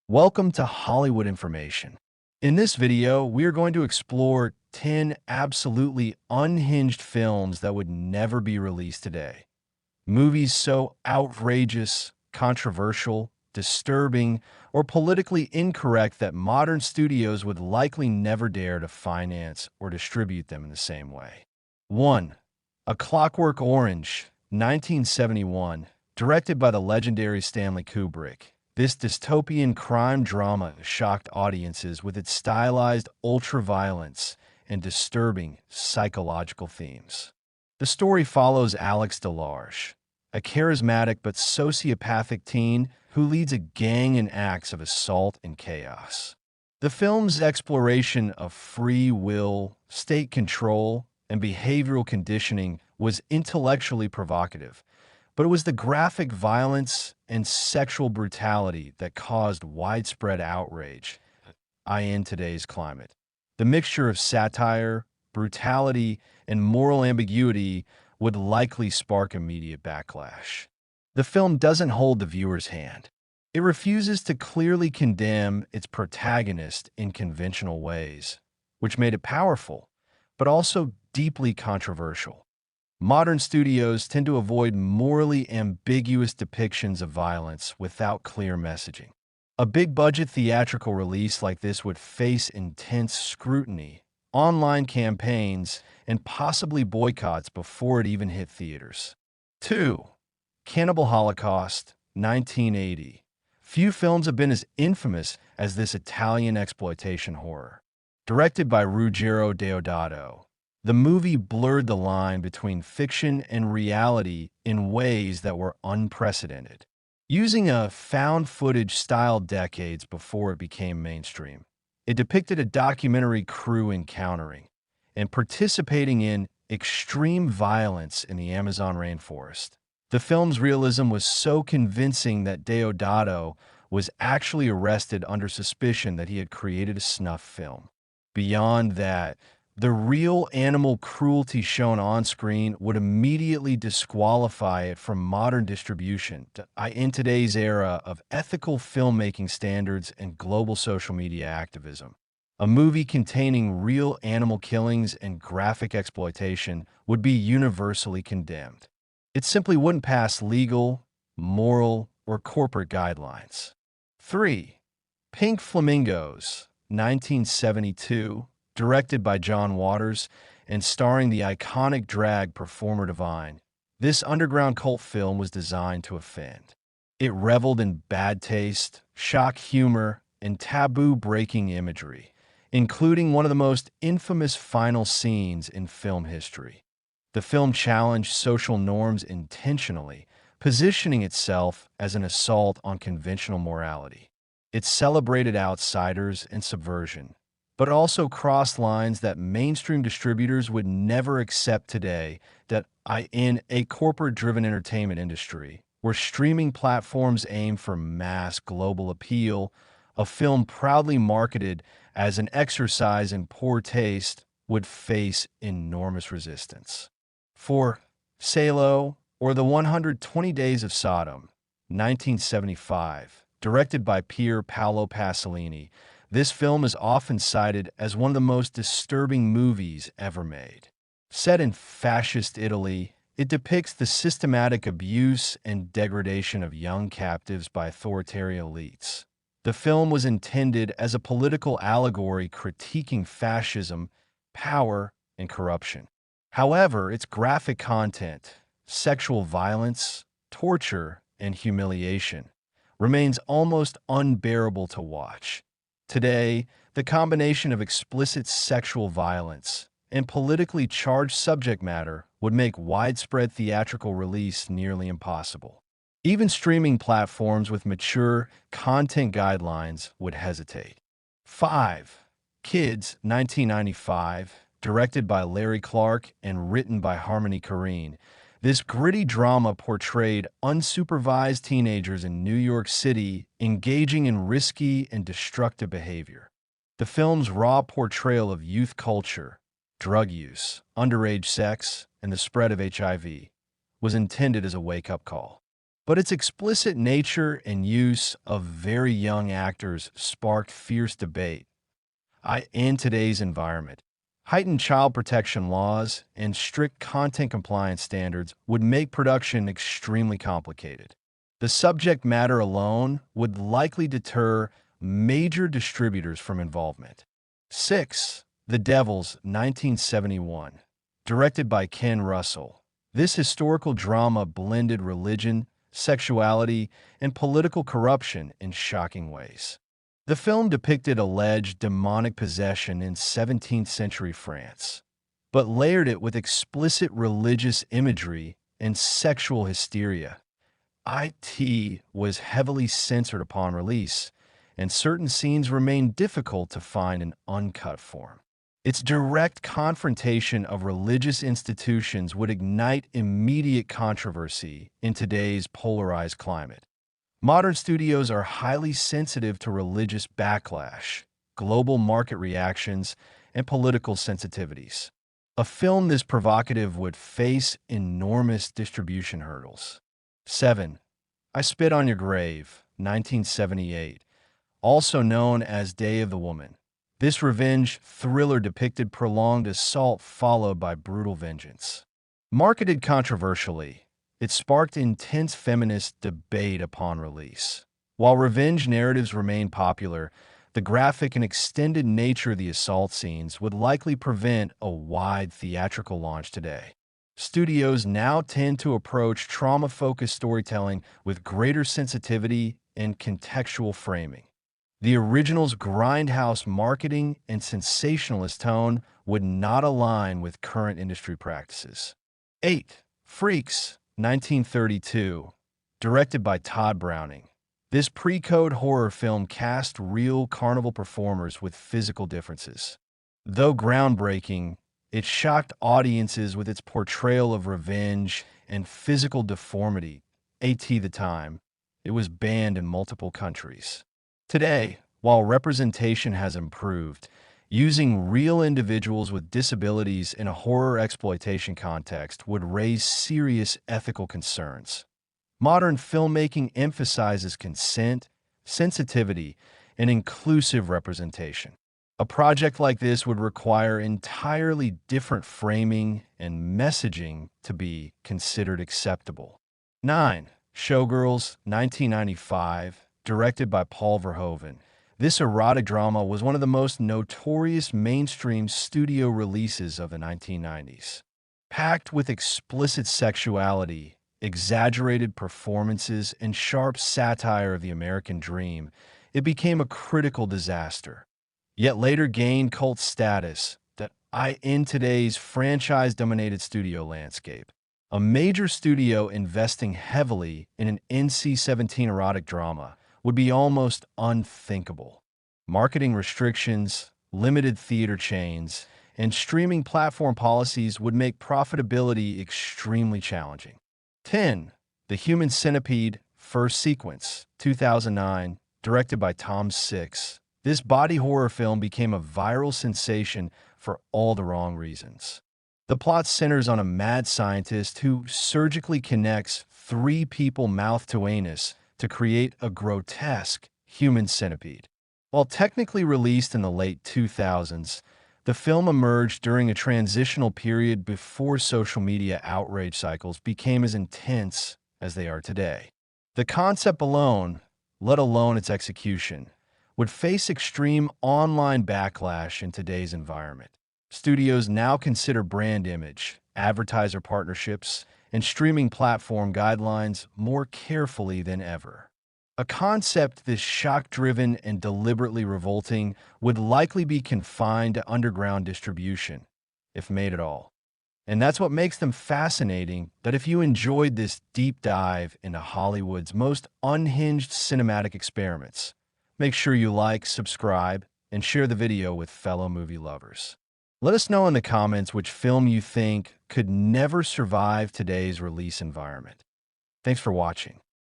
Welcome to Hollywood Information. In this video, we are going to explore 10 absolutely unhinged films that would never be released today. Movies so outrageous, controversial, disturbing, or politically incorrect that modern studios would likely never dare to finance or distribute them in the same way. 1. A Clockwork Orange, 1971, directed by the legendary Stanley Kubrick. This dystopian crime drama shocked audiences with its stylized ultra-violence and disturbing psychological themes. The story follows Alex DeLarge, a charismatic but sociopathic teen who leads a gang in acts of assault and chaos. The film's exploration of free will, state control, and behavioral conditioning was intellectually provocative, but it was the graphic violence and sexual brutality that caused widespread outrage in today's climate. The mixture of satire, brutality, and moral ambiguity would likely spark immediate backlash. The film doesn't hold the viewer's hand. It refuses to clearly condemn its protagonist in conventional ways, which made it powerful, but also deeply controversial. Modern studios tend to avoid morally ambiguous depictions of violence without clear messaging. A big-budget theatrical release like this would face intense scrutiny, online campaigns, and possibly boycotts before it even hit theaters. 2. Cannibal Holocaust, 1980. Few films have been as infamous as this Italian exploitation horror. Directed by Ruggero Deodato, the movie blurred the line between fiction and reality in ways that were unprecedented. Using a found footage style decades before it became mainstream, it depicted a documentary crew encountering and participating in extreme violence in the Amazon rainforest. The film's realism was so convincing that Deodato was actually arrested under suspicion that he had created a snuff film. Beyond that, the real animal cruelty shown on screen would immediately disqualify it from modern distribution in today's era of ethical filmmaking standards and global social media activism. A movie containing real animal killings and graphic exploitation would be universally condemned. It simply wouldn't pass legal, moral, or corporate guidelines. 3. Pink Flamingos, 1972. Directed by John Waters and starring the iconic drag performer Divine, this underground cult film was designed to offend. It reveled in bad taste, shock humor, and taboo-breaking imagery, including one of the most infamous final scenes in film history. The film challenged social norms intentionally, positioning itself as an assault on conventional morality. It celebrated outsiders and subversion, but also crossed lines that mainstream distributors would never accept today in a corporate-driven entertainment industry, where streaming platforms aim for mass global appeal. A film proudly marketed as an exercise in poor taste would face enormous resistance. 4. Salo, or the 120 Days of Sodom, 1975, directed by Pier Paolo Pasolini. This film is often cited as one of the most disturbing movies ever made. Set in fascist Italy, it depicts the systematic abuse and degradation of young captives by authoritarian elites. The film was intended as a political allegory critiquing fascism, power, and corruption. However, its graphic content, sexual violence, torture, and humiliation remains almost unbearable to watch. Today, the combination of explicit sexual violence and politically charged subject matter would make widespread theatrical release nearly impossible. Even streaming platforms with mature content guidelines would hesitate. 5. Kids, 1995, directed by Larry Clark and written by Harmony Korine. This gritty drama portrayed unsupervised teenagers in New York City engaging in risky and destructive behavior. The film's raw portrayal of youth culture, drug use, underage sex, and the spread of HIV was intended as a wake-up call. But its explicit nature and use of very young actors sparked fierce debate. In today's environment, heightened child protection laws and strict content compliance standards would make production extremely complicated. The subject matter alone would likely deter major distributors from involvement. 6. The Devils, 1971. Directed by Ken Russell. This historical drama blended religion, sexuality, and political corruption in shocking ways. The film depicted alleged demonic possession in 17th century France, but layered it with explicit religious imagery and sexual hysteria. It was heavily censored upon release, and certain scenes remained difficult to find in uncut form. Its direct confrontation of religious institutions would ignite immediate controversy in today's polarized climate. Modern studios are highly sensitive to religious backlash, global market reactions, and political sensitivities. A film this provocative would face enormous distribution hurdles. 7. I Spit on Your Grave, 1978. Also known as Day of the Woman. This revenge thriller depicted prolonged assault followed by brutal vengeance. Marketed controversially, it sparked intense feminist debate upon release. While revenge narratives remain popular, the graphic and extended nature of the assault scenes would likely prevent a wide theatrical launch today. Studios now tend to approach trauma-focused storytelling with greater sensitivity and contextual framing. The original's grindhouse marketing and sensationalist tone would not align with current industry practices. 8. Freaks, 1932. Directed by Todd Browning. This pre-code horror film cast real carnival performers with physical differences. Though groundbreaking, it shocked audiences with its portrayal of revenge and physical deformity. At the time, it was banned in multiple countries. Today, while representation has improved, using real individuals with disabilities in a horror exploitation context would raise serious ethical concerns. Modern filmmaking emphasizes consent, sensitivity, and inclusive representation. A project like this would require entirely different framing and messaging to be considered acceptable. 9. Showgirls, 1995, directed by Paul Verhoeven. This erotic drama was one of the most notorious mainstream studio releases of the 1990s. Packed with explicit sexuality, exaggerated performances, and sharp satire of the American dream, it became a critical disaster. Yet later gained cult status in today's franchise-dominated studio landscape. A major studio investing heavily in an NC-17 erotic drama would be almost unthinkable. Marketing restrictions, limited theater chains, and streaming platform policies would make profitability extremely challenging. 10. The Human Centipede, First Sequence, 2009, directed by Tom Six. This body horror film became a viral sensation for all the wrong reasons. The plot centers on a mad scientist who surgically connects 3 people mouth to anus to create a grotesque human centipede. While technically released in the late 2000s, the film emerged during a transitional period before social media outrage cycles became as intense as they are today. The concept alone, let alone its execution, would face extreme online backlash in today's environment. Studios now consider brand image, advertiser partnerships, and streaming platform guidelines more carefully than ever. A concept this shock-driven and deliberately revolting would likely be confined to underground distribution, if made at all. And that's what makes them fascinating, that if you enjoyed this deep dive into Hollywood's most unhinged cinematic experiments, make sure you like, subscribe, and share the video with fellow movie lovers. Let us know in the comments which film you think could never survive today's release environment. Thanks for watching.